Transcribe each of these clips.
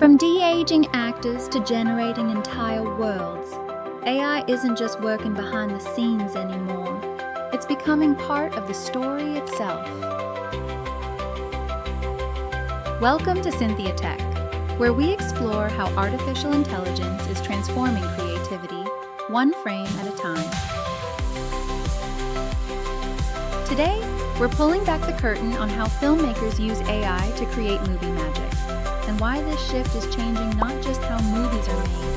From de-aging actors to generating entire worlds, AI isn't just working behind the scenes anymore. It's becoming part of the story itself. Welcome to SynthiaTek, where we explore how artificial intelligence is transforming creativity, one frame at a time. Today, we're pulling back the curtain on how filmmakers use AI to create movie magic, and why this shift is changing not just how movies are made,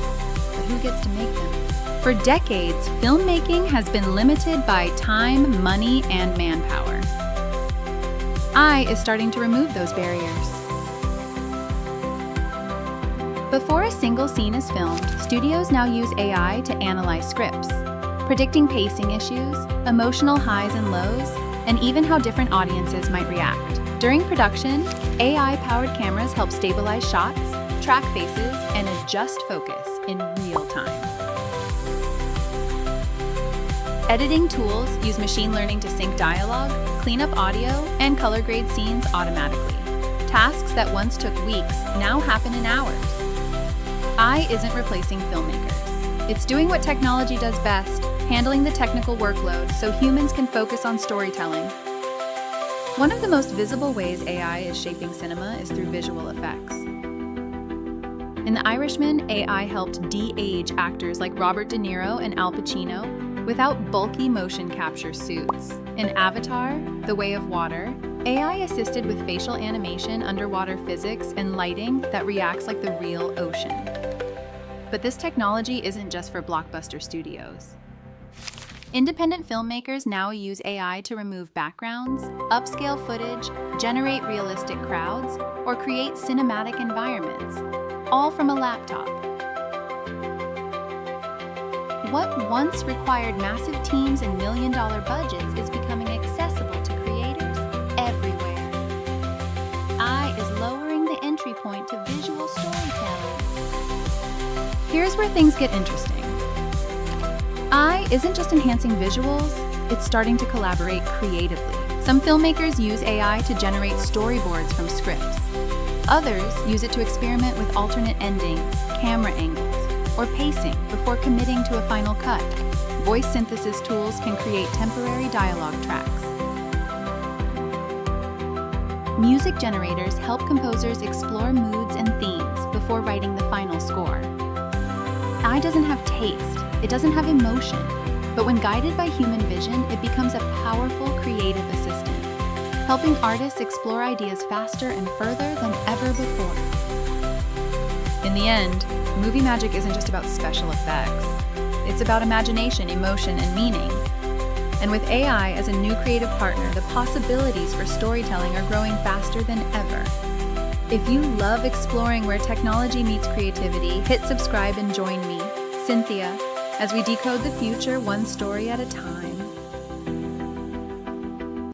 but who gets to make them. For decades, filmmaking has been limited by time, money, and manpower. AI is starting to remove those barriers. Before a single scene is filmed, studios now use AI to analyze scripts, predicting pacing issues, emotional highs and lows, and even how different audiences might react. During production, AI-powered cameras help stabilize shots, track faces, and adjust focus in real time. Editing tools use machine learning to sync dialogue, clean up audio, and color grade scenes automatically. Tasks that once took weeks now happen in hours. AI isn't replacing filmmakers. It's doing what technology does best, handling the technical workload so humans can focus on storytelling. One of the most visible ways AI is shaping cinema is through visual effects. In The Irishman, AI helped de-age actors like Robert De Niro and Al Pacino without bulky motion capture suits. In Avatar, The Way of Water, AI assisted with facial animation, underwater physics, and lighting that reacts like the real ocean. But this technology isn't just for blockbuster studios. Independent filmmakers now use AI to remove backgrounds, upscale footage, generate realistic crowds, or create cinematic environments, all from a laptop. What once required massive teams and million-dollar budgets is becoming accessible to creators everywhere. AI is lowering the entry point to visual storytelling. Here's where things get interesting. AI isn't just enhancing visuals, it's starting to collaborate creatively. Some filmmakers use AI to generate storyboards from scripts. Others use it to experiment with alternate endings, camera angles, or pacing before committing to a final cut. Voice synthesis tools can create temporary dialogue tracks. Music generators help composers explore moods and themes before writing the final score. AI doesn't have taste, it doesn't have emotion, but when guided by human vision, it becomes a powerful creative assistant, helping artists explore ideas faster and further than ever before. In the end, movie magic isn't just about special effects. It's about imagination, emotion, and meaning. And with AI as a new creative partner, the possibilities for storytelling are growing faster than ever. If you love exploring where technology meets creativity, hit subscribe and join me, Cynthia, as we decode the future one story at a time.